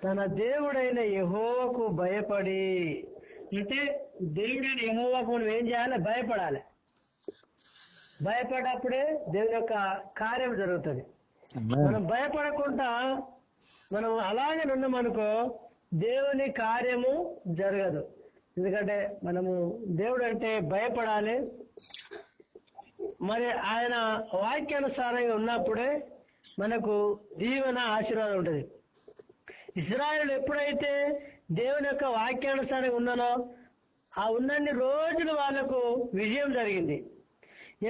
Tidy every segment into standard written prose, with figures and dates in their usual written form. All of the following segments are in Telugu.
తన దేవుడైన యెహోవాకు భయపడి, అంటే దేవుడైన యెహోవాకు మనం ఏం చేయాలి? భయపడాలి. భయపడప్పుడే దేవుని యొక్క కార్యం జరుగుతుంది. మనం భయపడకుండా మనం అలాగే ఉన్నామనుకో దేవుని కార్యము జరగదు. ఎందుకంటే మనము దేవుడు అంటే భయపడాలి. మరి ఆయన వాక్యానుసారంగా ఉన్నప్పుడే మనకు దీవెన ఆశీర్వాదం ఉంటుంది. ఇశ్రాయేలు ఎప్పుడైతే దేవుని యొక్క వాక్యానుసారంగా ఉన్నానో ఆ ఉన్నన్ని రోజులు వాళ్ళకు విజయం జరిగింది.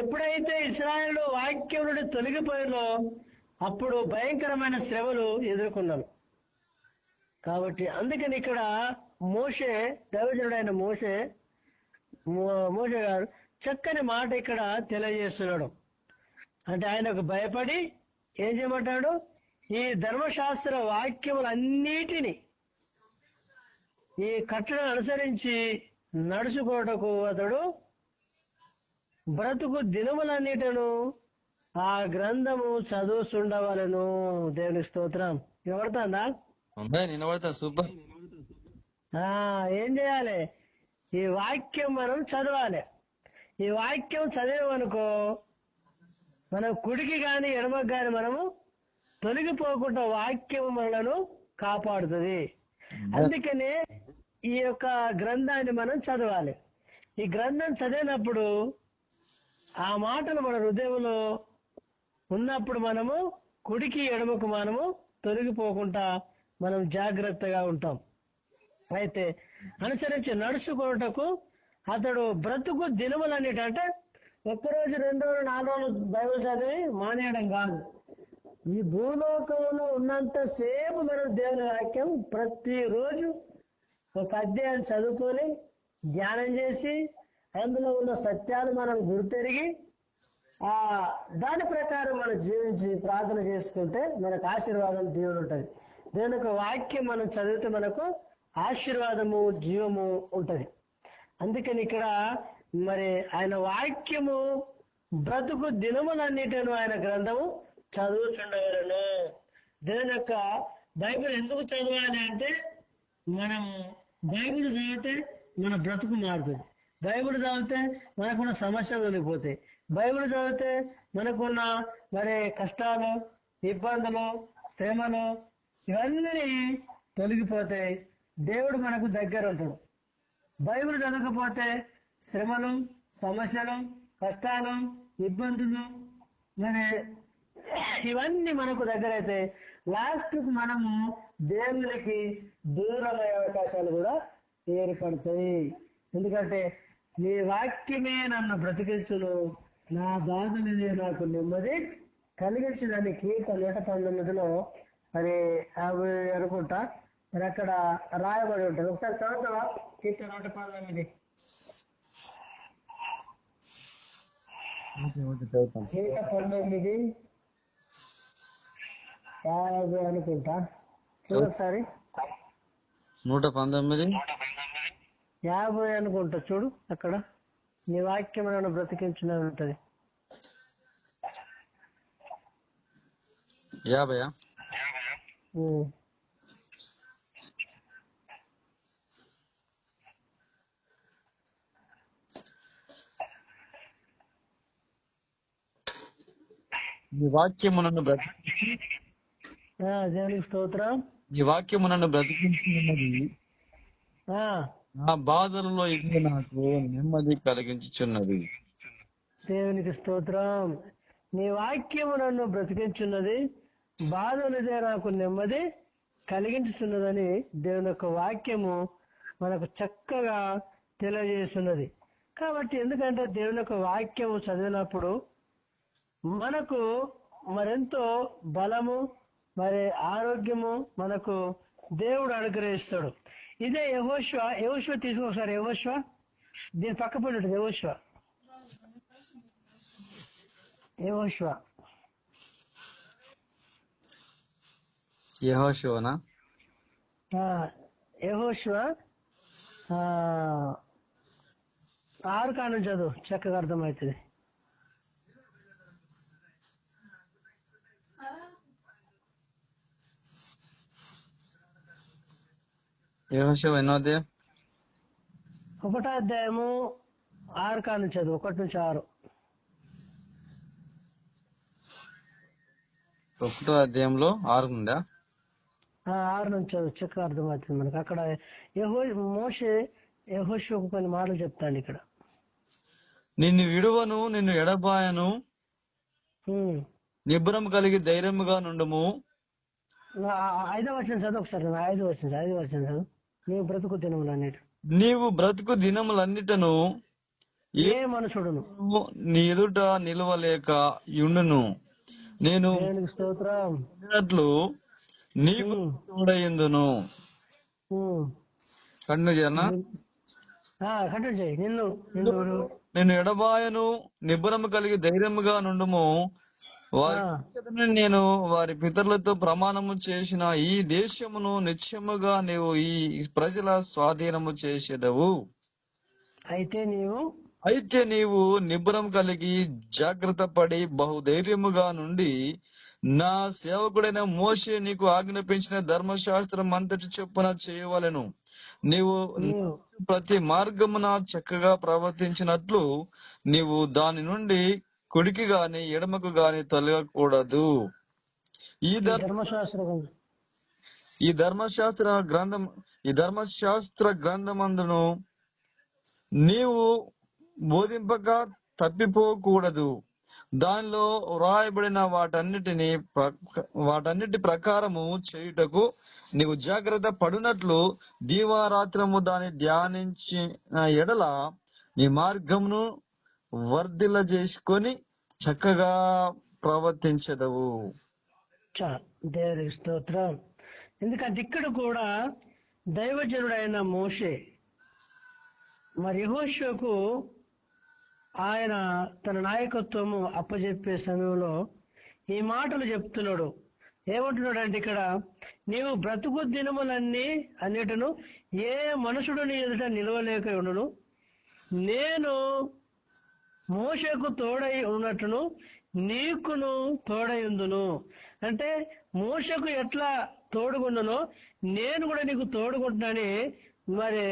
ఎప్పుడైతే ఇశ్రాయేలు వాక్యం నుండి తొలగిపోయినో అప్పుడు భయంకరమైన శ్రమలు ఎదుర్కొన్నారు. కాబట్టి అందుకని ఇక్కడ మోషే, దైవజనుడైన మోషే గారు చక్కని మాట ఇక్కడ తెలియజేస్తున్నాడు. అంటే ఆయనకు భయపడి ఏం చేయమంటాడు? ఈ ధర్మశాస్త్ర వాక్యములన్నిటినీ ఈ కట్టడను అనుసరించి నడుచుకోవటకు అతడు బ్రతుకు దినములన్నిటను ఆ గ్రంథము చదువుతుండవలను. దేవుని స్తోత్రం. వినబడుతుందా? సూపర్. ఏం చేయాలి? ఈ వాక్యం మనం చదవాలి. ఈ వాక్యం చదివామనుకో మనం కుడికి గాని ఎడమకి గాని మనము తొలగిపోకుండా వాక్యం మనలను కాపాడుతుంది. అందుకనే ఈ యొక్క గ్రంథాన్ని మనం చదవాలి. ఈ గ్రంథం చదివినప్పుడు ఆ మాటలు మన హృదయంలో ఉన్నప్పుడు మనము కుడికి ఎడమకు మనము తొలగిపోకుండా మనం జాగ్రత్తగా ఉంటాం. అయితే అనుసరించి నడుచుకోవటకు అతడు బ్రతుకు దినములన్నిటి, అంటే ఒక్కరోజు 2 రోజులు 4 రోజులు బైబిల్ చదివి మానేయడం కాదు. ఈ భూలోకంలో ఉన్నంత సేపు మనం దేవుని వాక్యం ప్రతిరోజు ఒక అధ్యాయం చదువుకొని ధ్యానం చేసి అందులో ఉన్న సత్యాలు మనం గుర్తెరిగి దాని ప్రకారం మనం జీవించి ప్రార్థన చేసుకుంటే మనకు ఆశీర్వాదం దేవుడు ఉంటుంది. దేవుని యొక్క వాక్యం మనం చదివితే మనకు ఆశీర్వాదము జీవము ఉంటది. అందుకని ఇక్కడ మరి ఆయన వాక్యము బ్రతుకు దినములన్నిటిను ఆయన గ్రంథము చదువుతుండవలను. దేవుని యొక్క బైబిల్ ఎందుకు చదవాలి అంటే మనం బైబిల్ చదివితే మన బ్రతుకు మారుతుంది. బైబిల్ చదివితే మనకున్న సమస్యలు తొలగిపోతాయి. బైబిల్ చదివితే మనకున్న మరి కష్టాలు, ఇబ్బందులు, శ్రమలు ఇవన్నీ తొలగిపోతాయి. దేవుడు మనకు దగ్గర ఉంటాడు. బైబిల్ చదవకపోతే శ్రమలు, సమస్యలు, కష్టాలు, ఇబ్బందులు మరి ఇవన్నీ మనకు దగ్గర అయితే లాస్ట్కు మనము దేవునికి దూరమయ్యే అవకాశాలు కూడా ఏర్పడతాయి. ఎందుకంటే నీ వాక్యమే నన్ను బ్రతికించును, నా బాధ మీదే నాకు నెమ్మది కలిగించదని కీర్తన 119లో మరి అవి అనుకుంటా మరి అక్కడ రాయబడి ఉంటుంది. ఒకసారి చదువుతావా? కీర్తన 119. చదువుతాం. 119 అనుకుంటా. చూడొకసారి. 119 50 అనుకుంటా. చూడు అక్కడ నీ వాక్యం నన్ను బ్రతికించునని ఉంటది. 50. ఈ వాక్యము నన్ను బ్రతికించి, దేవునికి స్తోత్రం. ఈ వాక్యము నన్ను బ్రతికించున్నది, నా బాధలలో ఇది నాకు నెమ్మది కలిగించుచున్నది. దేవునికి స్తోత్రం. నీ వాక్యము నన్ను బ్రతికించున్నది, బాధలదే నాకు నెమ్మది కలిగించుతున్నదని దేవుని యొక్క వాక్యము మనకు చక్కగా తెలియజేస్తున్నది. కాబట్టి ఎందుకంటే దేవుని యొక్క వాక్యము చదివినప్పుడు మనకు మరెంతో బలము మరి ఆరోగ్యము మనకు దేవుడు అనుగ్రహిస్తాడు. ఇదే యెహోషువ తీసుకో ఒకసారి. యెహోషువ దీని పక్క పడి ఉంటుంది. యెహోషువనా? యెహోషువ 6 కాను చదువు, చక్కగా అర్థమవుతుంది. యెహోషువ ఎన్నో అధ్యాయం? 1వ అధ్యాయము 6 కాడ నుంచి చదువు, 1 నుంచి 6. 1వ అధ్యాయంలో 6 నుండా? 6 నుంచి చదువు, చక్కగా అర్థమవుతుంది మనకు. అక్కడ మోషే యెహోషువకు కొన్ని మాటలు చెప్తాడు ఇక్కడ. నిన్ను విడువను, నిన్ను ఎడబాయను, ఉమ్. నిబ్బరం కలిగి ధైర్యముగా నుండుము. 5వ వచనం చదువు ఒకసారి. 5వ వచనం చదువు. నీవు బ్రతుకు దినములన్నిటి నీవు బ్రతుకు దినములన్నిటను ఏ మనుషుడును నీ ఎదుట నిలవలేక యుండును. నేను దేవునికి స్తోత్రం. ఉండినట్లు నీకు తోడయిందును. కన్ను జన కంటిన్యూ చేయి. నిన్ను నేను ఎడబాయను, నిబ్బరము కలిగి ధైర్యముగా నుండుము. వారి నేను వారి పితరులతో ప్రమాణము చేసిన ఈ దేశమును నిత్యముగా నీవు ఈ ప్రజల స్వాధీనము చేసేదవు. అయితే నీవు నిబ్బరం కలిగి జాగ్రత్త పడి బహుధైర్యముగా నుండి నా సేవకుడైన మోషే నీకు ఆజ్ఞాపించిన ధర్మశాస్త్రం అంతటి చొప్పున చేయవలెను. నీవు ప్రతి మార్గమున చక్కగా ప్రవర్తించినట్లు నీవు దాని నుండి కుడికి గాని ఎడమకు గాని తొలగకూడదు. ఈ ధర్మశాస్త్ర గ్రంథమందును నీవు బోధింపక తప్పిపోకూడదు. దానిలో వ్రాయబడిన వాటన్నిటి ప్రకారము చేయుటకు నీవు జాగ్రత్త పడినట్లు దీవారాత్రము దాన్ని ధ్యానించిన ఎడల నీ మార్గమును వర్ధిల్ల చేసుకొని చక్కగా ప్రవర్తించదవు. దేవునికి స్తోత్రం. ఎందుకంటే ఇక్కడ కూడా దైవజనుడైన మోషే మరి యెహోషువకు ఆయన తన నాయకత్వము అప్పజెప్పే సమయంలో ఈ మాటలు చెప్తున్నాడు. ఏమంటున్నాడు అంటే ఇక్కడ, నీవు బ్రతుకు దినములన్నీ అన్నిటను ఏ మనుషుడు నీ ఎదుట నిలవలేక ఉండును. నేను మోషేకు తోడై ఉన్నట్టును నీకును తోడై ఉందును. అంటే మోషకు ఎట్లా తోడుగుండునో నేను కూడా నీకు తోడుకుంటున్నాని మరి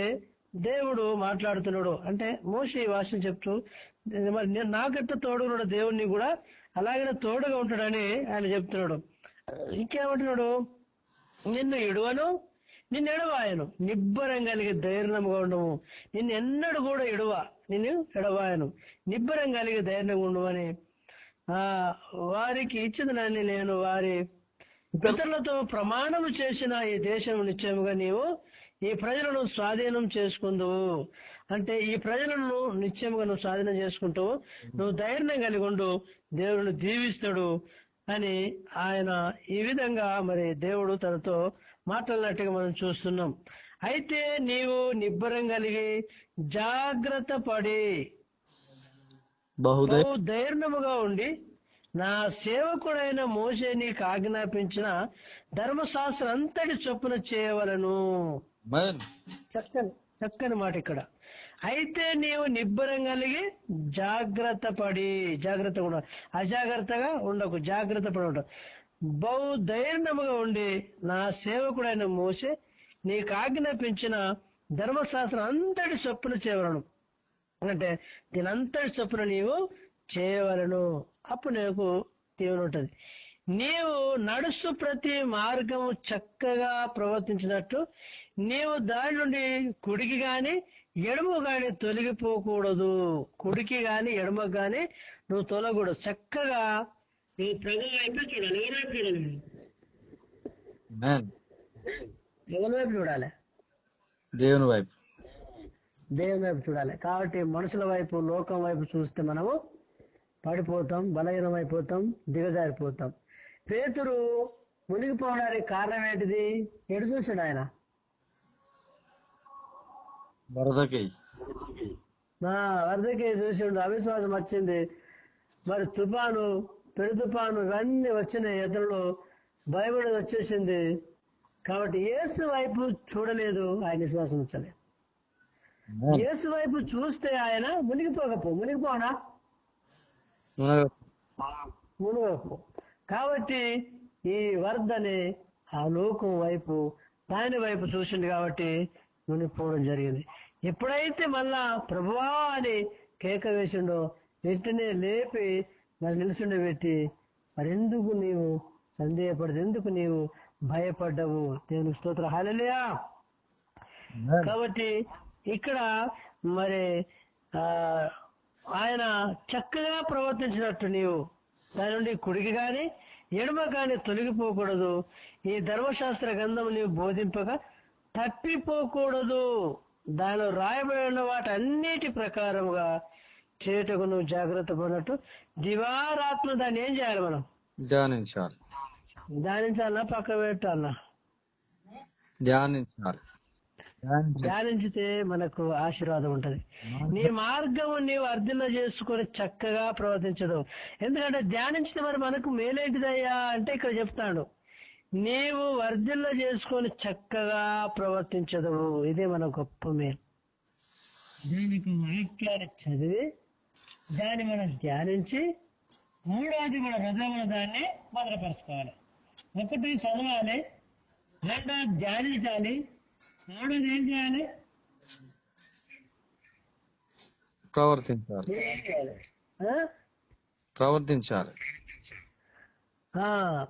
దేవుడు మాట్లాడుతున్నాడు. అంటే మోషే ఈ వాక్యం చెప్తూ మరి నేను నాకెట్లా తోడుగున్నాడు దేవుడిని కూడా అలాగే తోడుగా ఉంటాడని ఆయన చెప్తున్నాడు. ఇంకేమంటున్నాడు, నిన్ను ఇడువను నిన్ను ఎడవాయను, నిబ్బరం కలిగి ధైర్యంగా ఉండము. నిన్ను ఎన్నడూ కూడా నిన్ను ఎడవాయను, నిబ్బరం కలిగి ధైర్యంగా ఉండమని వారికి ఇచ్చిందని నేను వారి పితరులతో ప్రమాణము చేసిన ఈ దేశం నిశ్చయముగా నీవు ఈ ప్రజలను స్వాధీనం చేసుకుందువు. అంటే ఈ ప్రజలను నిశ్చయముగా నువ్వు స్వాధీనం చేసుకుంటావు, నువ్వు ధైర్యం కలిగి ఉండు, దేవుడిని దీవిస్తాడు అని ఆయన ఈ విధంగా మరి దేవుడు తనతో మాట్లాడినట్టుగా మనం చూస్తున్నాం. అయితే నీవు నిబ్బరం కలిగి జాగ్రత్త పడి బహుధైర్యముగా ఉండి నా సేవకుడైన మోషే నీకు ఆజ్ఞాపించిన ధర్మశాస్త్రం అంతటి చొప్పున చేయవలను. చక్కని మాట ఇక్కడ. అయితే నీవు నిబ్బరం కలిగి జాగ్రత్త పడి, జాగ్రత్తగా ఉండాలి, అజాగ్రత్తగా ఉండకు, జాగ్రత్త పడి ఉండవు. బహుధైర్యముగా ఉండి నా సేవకుడైన మోషే నీకు ఆజ్ఞాపించిన ధర్మశాస్త్రం అంతటి చొప్పున చేయవలను. అంటే దీని అంతటి చొప్పున నీవు చేయవలను. అప్పుడు నీకు దేవుని ఉంటుంది. నీవు నడుస్తూ ప్రతి మార్గము చక్కగా ప్రవర్తించినట్టు నీవు దాని నుండి కుడికి గాని ఎడమ గాని తొలగిపోకూడదు. కుడికి గాని ఎడమ గాని నువ్వు తొలగకూడదు. చక్కగా నువ్వు ప్రభు వైపు చూడాలి. ఎవరి వైపు చూడాలి? ఎవరి వైపు చూడాలి? దేవుని వైపు. దేవుని వైపు చూడాలి. కాబట్టి మనుషుల వైపు, లోకం వైపు చూస్తే మనము పడిపోతాం, బలహీనం అయిపోతాం, దిగజారిపోతాం. పేతురు మునిగిపోవడానికి కారణం ఏంటిది? ఎటు చూశాడు ఆయన? వరదకి చూసిండు. అవిశ్వాసం వచ్చింది. మరి తుఫాను, పెను తుఫాను ఇవన్నీ వచ్చినాయి. ఎదురులో భయపడి వచ్చేసింది. కాబట్టి యేసు వైపు చూడలేదు, ఆయన విశ్వాసం ఉంచలేదు. యేసు వైపు చూస్తే ఆయన మునిగిపోనా? మునిగపు. కాబట్టి ఈ వరదని ఆ లోకం వైపు దాని వైపు చూసింది కాబట్టి మునిగిపోవడం జరిగింది. ఎప్పుడైతే మళ్ళా ప్రభువా అని కేక వేసిండో వెంటనే లేపి మరి నిలుచుండ పెట్టి మరెందుకు నీవు సందేహపడదు, ఎందుకు నీవు భయపడ్డవు? దేవునికి స్తోత్రం. హల్లెలూయా. కాబట్టి ఇక్కడ మరి ఆ ఆయన చక్కగా ప్రవర్తించినట్టు నీవు దాని నుండి కుడికి గాని ఎడమ కానీ తొలగిపోకూడదు. ఈ ధర్మశాస్త్ర గ్రంథం నీవు బోధింపక తప్పిపోకూడదు. దానిలో రాయబడి ఉన్న వాటి అన్నిటి ప్రకారముగా చేయుటకు నువ్వు జాగ్రత్త పడినట్టు దివారాత్మ దాన్ని ఏం చేయాలి? మనం ధ్యానించాలి. ధ్యానించాలన్నా పక్క పెట్టాలన్నా? ధ్యానించాలి. ధ్యానించితే మనకు ఆశీర్వాదం ఉంటది. నీ మార్గము నీవు అర్థన చేసుకొని చక్కగా ప్రవర్తించదు. ఎందుకంటే ధ్యానించితే మరి మనకు మేలేంటిదయ్యా అంటే ఇక్కడ చెప్తాడు, నీవు వర్ధిల్ల చేసుకొని చక్కగా ప్రవర్తించదు. ఇదే మన గొప్ప మేలు. దీనికి వాక్యాన్ని చదివి దాన్ని మనం ధ్యానించి మూడవది మన హృదయంలో దాన్ని భద్రపరచుకోవాలి. ఒకటి చదవాలి, రెండోది ధ్యానించాలి, మూడోది ఏం చేయాలి? ప్రవర్తించాలి. ప్రవర్తించాలి.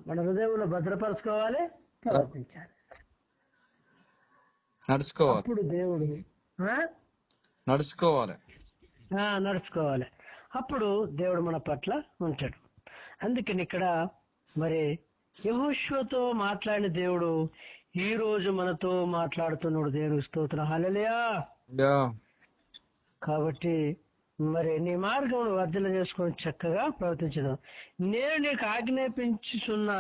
మన హృదయంలో భద్రపరచుకోవాలి, ప్రవర్తించాలి. నడుచుకోవాలి. అప్పుడు దేవుడు నడుచుకోవాలి. నడుచుకోవాలి. అప్పుడు దేవుడు మన పట్ల ఉంటాడు. అందుకని ఇక్కడ మరి యెహోషువతో మాట్లాడిన దేవుడు ఈ రోజు మనతో మాట్లాడుతున్నాడు. దేవునికి స్తోత్రం. హల్లెలూయా. కాబట్టి మరి నీ మార్గం వర్ధన చేసుకొని చక్కగా ప్రవర్తించడం నేను నీకు ఆజ్ఞాపించుచున్నా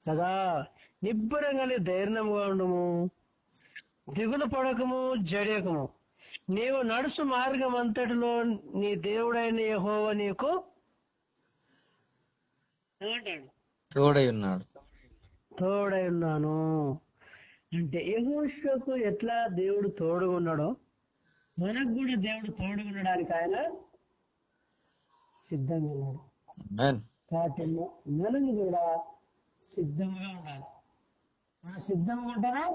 కదా. నిబ్బరంగా ధైర్యంగా ఉండము, దిగులు పడకము, జడేకము. నీవు నడుచు మార్గం అంతటిలో నీ దేవుడైన యెహోవా నీకు తోడై ఉన్నాడు. తోడై ఉన్నాను అంటే యెహోషువకు ఎట్లా దేవుడు తోడుగా ఉన్నాడో మనకు కూడా దేవుడు తోడుగా ఉండడానికి ఆయన సిద్ధంగా ఉన్నాడు. కాబట్టి మనం కూడా సిద్ధంగా ఉండాలి. మనం సిద్ధంగా ఉంటేనే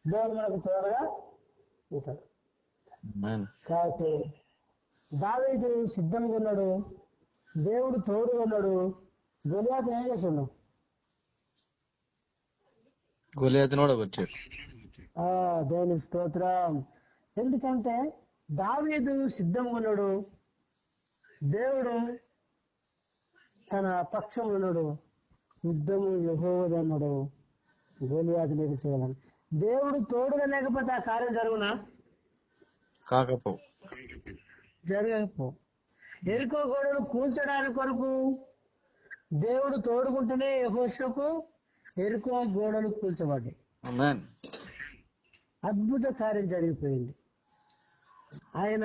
దేవుడు మనకు తోడుగా ఉంటాడు. కాబట్టి దావీదు సిద్ధంగా ఉన్నాడు, దేవుడు తోడుగా ఉన్నాడు. గొలియాతు ఏం చేసిండు? గొలియాతును ఓడగొట్టాడు. దేవునికి స్తోత్రం. ఎందుకంటే దావీదు సిద్ధంగా ఉన్నాడు, దేవుడు తన పక్షం ఉన్నాడు, యుద్ధము యెహోవాది అన్నాడు, గొలియాతు నీకు చేయాలని. దేవుడు తోడుగా లేకపోతే ఆ కార్యం జరుగునా? జరగకపో. ఎరుకో గోడలు కూల్చడానికి కొరకు దేవుడు తోడుకుంటేనే యెహోషువకు ఎరుకో గోడలు కూల్చబడ్డాయి. అద్భుత కార్యం జరిగిపోయింది. ఆయన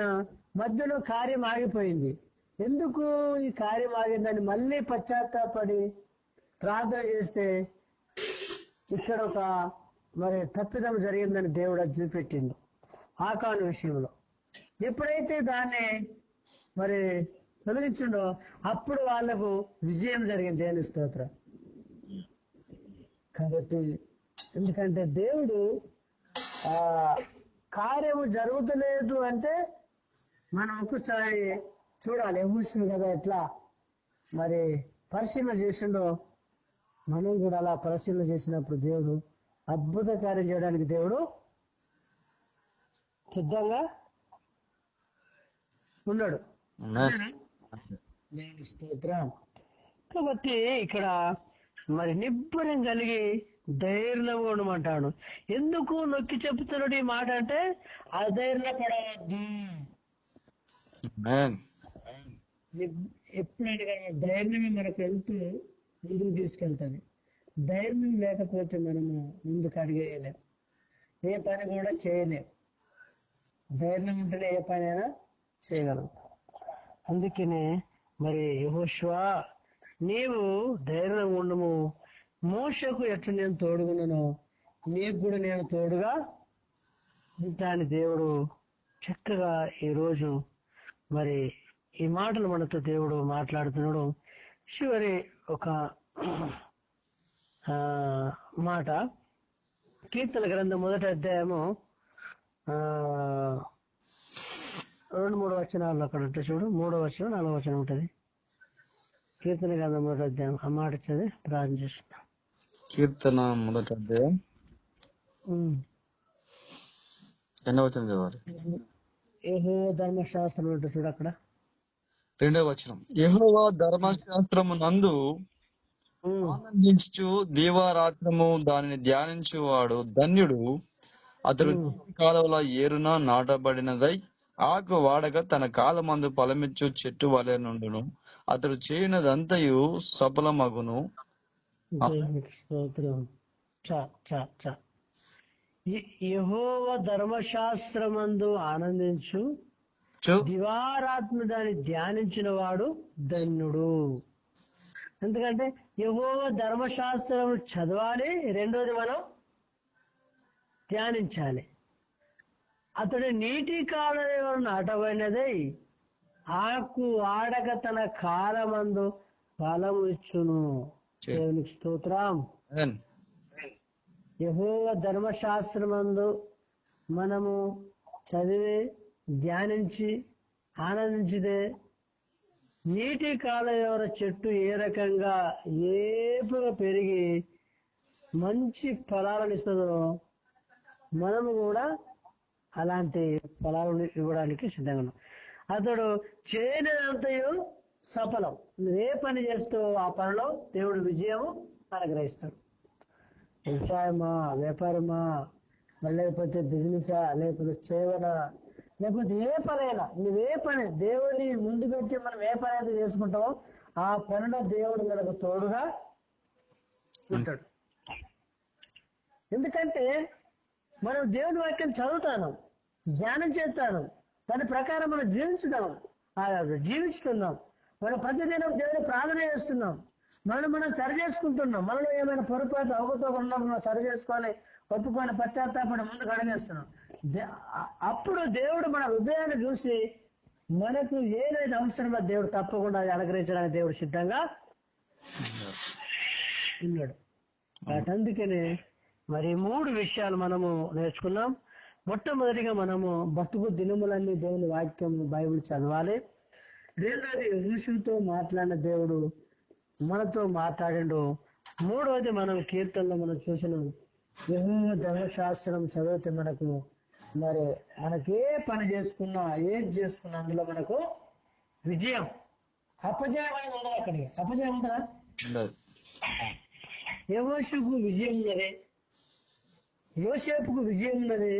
మధ్యలో కార్యం ఆగిపోయింది. ఎందుకు ఈ కార్యం ఆగిందని మళ్ళీ పశ్చాత్తాపడి ప్రార్థన చేస్తే ఇక్కడ ఒక మరి తప్పిదం జరిగిందని దేవుడు అది చూపెట్టిండు ఆకాను విషయంలో. ఎప్పుడైతే దాన్ని మరి తొలగించిండో అప్పుడు వాళ్లకు విజయం జరిగింది. దేవుని స్తోత్రం. కాబట్టి ఎందుకంటే దేవుడు కార్యము జరుగుతలేదు అంటే మనం ఒక్కసారి చూడాలి. యెహోషువ కదా ఎట్లా మరి పరిశీలన చేసిండో మనం కూడా అలా పరిశీలన చేసినప్పుడు దేవుడు అద్భుత కార్యం చేయడానికి దేవుడు సిద్ధంగా ఉన్నాడు. స్తోత్రం. కాబట్టి ఇక్కడ మరి నిబ్బరం కలిగి ధైర్యంగా ఉండమంటాడు. ఎందుకు నొక్కి చెప్తున్నాడు ఈ మాట అంటే అధైర్య పడవద్దు. ఎప్పుడైనా కానీ ధైర్యమే మనకు వెళ్తూ ముందుకు తీసుకెళ్తాను. ధైర్యం లేకపోతే మనము ముందుకు అడిగేయలేం, ఏ పని కూడా చేయలేం. ధైర్యం ఉంటేనే ఏ పని అయినా చేయగలుగుతాం. అందుకనే మరి యెహోషువ నీవు ధైర్యంగా ఉండము, మోషకు ఎట్లా నేను తోడుగున్నానో నీకు కూడా నేను తోడుగా ఉంటాను. దేవుడు చక్కగా ఈరోజు మరి ఈ మాటలు మనతో దేవుడు మాట్లాడుతున్నాడు. చివరి ఒక మాట కీర్తన గ్రంథం 1వ అధ్యాయము 2-3 వచనాలు అక్కడ ఉంటాయి చూడు. 3వ వచనం 4వ వచనం ఉంటుంది. కీర్తన గ్రంథం 1వ అధ్యాయం ఆ మాట చదివి ప్రార్థన చేస్తున్నా. కీర్తన 1వ అధ్యాయం ఎన్నో వచనం చదవాలి? యెహోవా ధర్మశాస్త్రం ఉంటుంది చూడు అక్కడ 2వ వచనం. యెహోవా ధర్మశాస్త్రము నందు ఆనందించు దీవారాత్రము దానిని ధ్యానించువాడు ధన్యుడు. అతడు కాలువల ఏరున నాటబడినదై ఆకు వాడక తన కాలమందు ఫలమిచ్చు చెట్టు వలె నుండును. అతడు చేయనదంతయు సఫలమగును. స్తోత్రం. యెహోవా ధర్మశాస్త్రమందు ఆనందించు దివారాత్మ దాన్ని ధ్యానించిన వాడు ధన్యుడు. ఎందుకంటే యెహోవా ధర్మశాస్త్రం చదవాలి, రెండోది మనం ధ్యానించాలి. అతడు నీటి కాలువ నాటబడినదై ఆకు వాడక తన కాలమందు ఫలము ఇచ్చును. దేవునికి స్తోత్రం. యెహోవా ధర్మశాస్త్రమందు మనము చదివి ధ్యానించి ఆనందించితే నీటి కాలువ చెట్టు ఏ రకంగా ఏపుగా పెరిగి మంచి ఫలాలను ఇస్తుందో మనము కూడా అలాంటి ఫలాలను ఇవ్వడానికి సిద్ధంగా ఉన్నాం. అతడు చేయనంతయు సఫలం. నువ్వే పని చేస్తూ ఆ పనిలో దేవుడు విజయం అనుగ్రహిస్తాడు. వ్యవసాయమా, వ్యాపారమా, లేకపోతే బిజినెసా, లేకపోతే సేవనా, లేకపోతే ఏ పనైనా నువ్వే పని దేవుడిని ముందు పెట్టి మనం ఏ పని అయితే చేసుకుంటామో ఆ పనిలో దేవుడు మనకు తోడుగా ఉంటాడు. ఎందుకంటే మనం దేవుని వాక్యం చదువుతాను, ధ్యానం చేస్తాను, దాని ప్రకారం మనం జీవించుతున్నాం. మనం ప్రతిదినం దేవుని ప్రార్థన చేస్తున్నాం, మనం సరి చేసుకుంటున్నాం. మనలో ఏమైనా పొరపాటు అవకతవకలు ఉన్నప్పుడు మనం సరి చేసుకొని ఒప్పుకొని పశ్చాత్తాపడి ముందుకు అడిగేస్తున్నాం. అప్పుడు దేవుడు మన హృదయాన్ని చూసి మనకు ఏదైతే అవసరమో దేవుడు తప్పకుండా అది అనుగ్రహించడానికి దేవుడు సిద్ధంగా ఉన్నాడు. అందుకనే మరి 3 విషయాలు మనము నేర్చుకున్నాం. మొట్టమొదటిగా మనము బతుకు దినములన్నీ దేవుని వాక్యం బైబిల్ చదవాలి. రెండోది ఋషులతో మాట్లాడిన దేవుడు మనతో మాట్లాడిండు. మూడవది మనం కీర్తనలో మనం చూసినాం, యెహోవా ధర్మశాస్త్రం చదివితే మనకే పని చేసుకున్నా ఏది చేసుకున్నా అందులో మనకు విజయం, అపజయం అనేది ఉండదు. అక్కడికి అపజయం ఉంటుందా? యెహోషుకు విజయం ఉన్నది, యోసేపుకు విజయం ఉన్నది.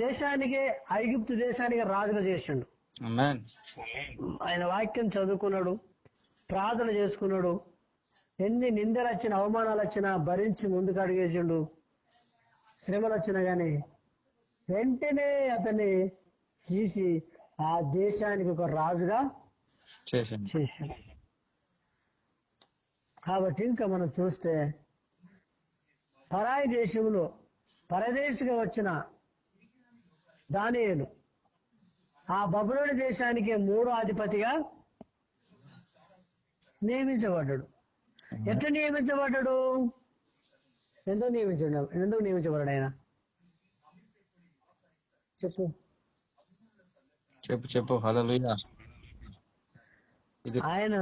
దేశానికి ఐగుప్తు దేశానికి రాజుగా చేసిండు. ఆయన వాక్యం చదువుకున్నాడు, ప్రార్థన చేసుకున్నాడు. ఎన్ని నిందలు వచ్చినా అవమానాలు వచ్చినా భరించి ముందుకు అడిగేసిండు. శ్రమలు వచ్చినా గాని వెంటనే అతన్ని తీసి ఆ దేశానికి ఒక రాజుగా చేశాడు. కాబట్టి ఇంకా మనం చూస్తే పరాయి దేశంలో పరదేశిగా వచ్చిన దానియేలు ఆ బబులోని దేశానికి 3వ అధిపతిగా నియమించబడ్డాడు. ఎట్లా నియమించబడ్డాడు? ఎందుకు నియమించబడ్డాడు ఆయన? చెప్పు హల్లెలూయా. ఆయన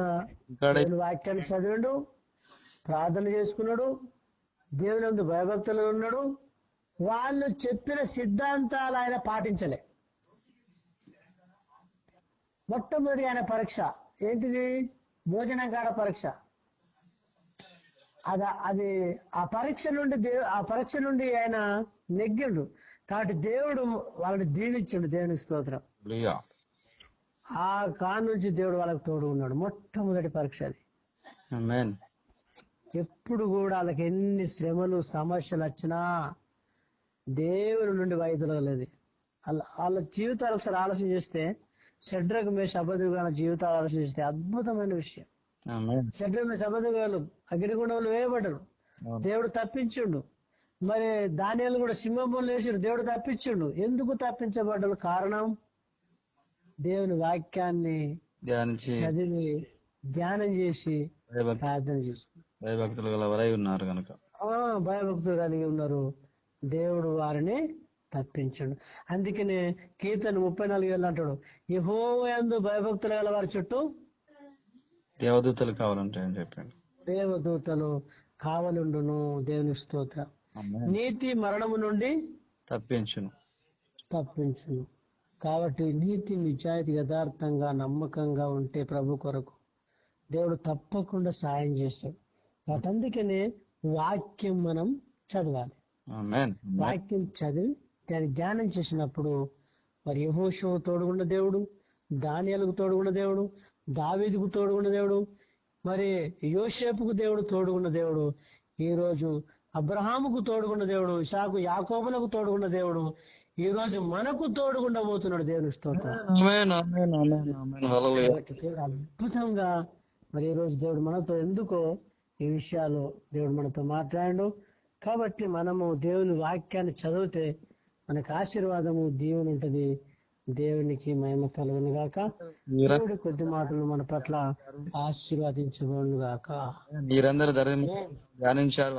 దేవుని వాక్యాన్ని చదివాడు, ప్రార్థన చేసుకున్నాడు, దేవుని యందు భయభక్తులు ఉన్నాడు. వాళ్ళు చెప్పిన సిద్ధాంతాలు ఆయన పాటించలే. మొట్టమొదటి ఆయన పరీక్ష ఏంటిది? భోజనం కాడ పరీక్ష. అది ఆ పరీక్ష నుండి ఆయన నెగ్గిండు. కాబట్టి దేవుడు వాళ్ళని దీవించిండు. దేవునికి స్తోత్రం. ఆ కాను నుంచి దేవుడు వాళ్ళకి తోడు ఉన్నాడు. మొట్టమొదటి పరీక్ష అది. ఎప్పుడు కూడా వాళ్ళకి ఎన్ని శ్రమలు సమస్యలు వచ్చినా దేవుని నుండి వైదొలగలేదు. వాళ్ళ జీవితాలు ఒకసారి ఆలోచన చేస్తే, షడ్రకు మేష అబద్ధుగాల జీవితాలు ఆలోచన చేస్తే అద్భుతమైన విషయం. షడ్రకు మేష అబద్ధుగాలు అగ్నిగుండంలో వేయబడ్డారు, దేవుడు తప్పించుండు. మరి దానియేలు కూడా సింహంలో వేసాడు, దేవుడు తప్పించుండు. ఎందుకు తప్పించబడ్డాడు? కారణం దేవుని వాక్యాన్ని చదివి ధ్యానం చేసి ప్రార్థన చేసుకున్నారు. భయభక్తులు గల వారై ఉన్నారు కనుక. భయభక్తులు కలిగి ఉన్నారు, దేవుడు వారిని తప్పించడు. అందుకనే కీర్తన 34 అంటాడు, యెహోవా యందు భయభక్తులు గల వారి చుట్టూ దేవదూతలు కావాలంటే అని చెప్పాడు. దేవదూతలు కావలుండును. దేవుని స్తోత్రం. ఆమేన్. నీతి మరణము నుండి తప్పించును. తప్పించును. కాబట్టి నీతి, నిజాయితీ, యథార్థంగా, నమ్మకంగా ఉంటే ప్రభు కొరకు దేవుడు తప్పకుండా సాయం చేస్తాడు. కాబట్టి అందుకనే వాక్యం మనం చదవాలి. ఆమేన్. వాక్యం చదివి దాన్ని ధ్యానం చేసినప్పుడు మరి యెహోషువ తోడుగున్న దేవుడు, దానియేలుకు తోడుగున్న దేవుడు, దావీదుకు తోడుగున్న దేవుడు, మరి యోసేపుకు దేవుడు తోడుగున్న దేవుడు, ఈ రోజు అబ్రహాముకు తోడుగున్న దేవుడు, ఇసాకు యాకోబులకు తోడుగున్న దేవుడు, ఈ రోజు మనకు తోడుగుండా పోతున్నాడు. దేవుని స్తోత్రం. ఆమేన్. ఆమేన్. ఆమేన్. ఆమేన్. హల్లెలూయా. కాబట్టి దేవుడు అద్భుతంగా మరి ఈ రోజు దేవుడు మనతో ఎందుకో ఈ విషయాలు దేవుడు మనతో మాట్లాడాడు. కాబట్టి మనము దేవుని వాక్యాన్ని చదివితే మనకు ఆశీర్వాదము, దీవెన ఉంటది. దేవునికి మహిమ కలుగును గాక. దేవుడి కొద్ది మాటలు మన పట్ల ఆశీర్వదించబడును గాక. మీరందరూ ధ్యానించారు.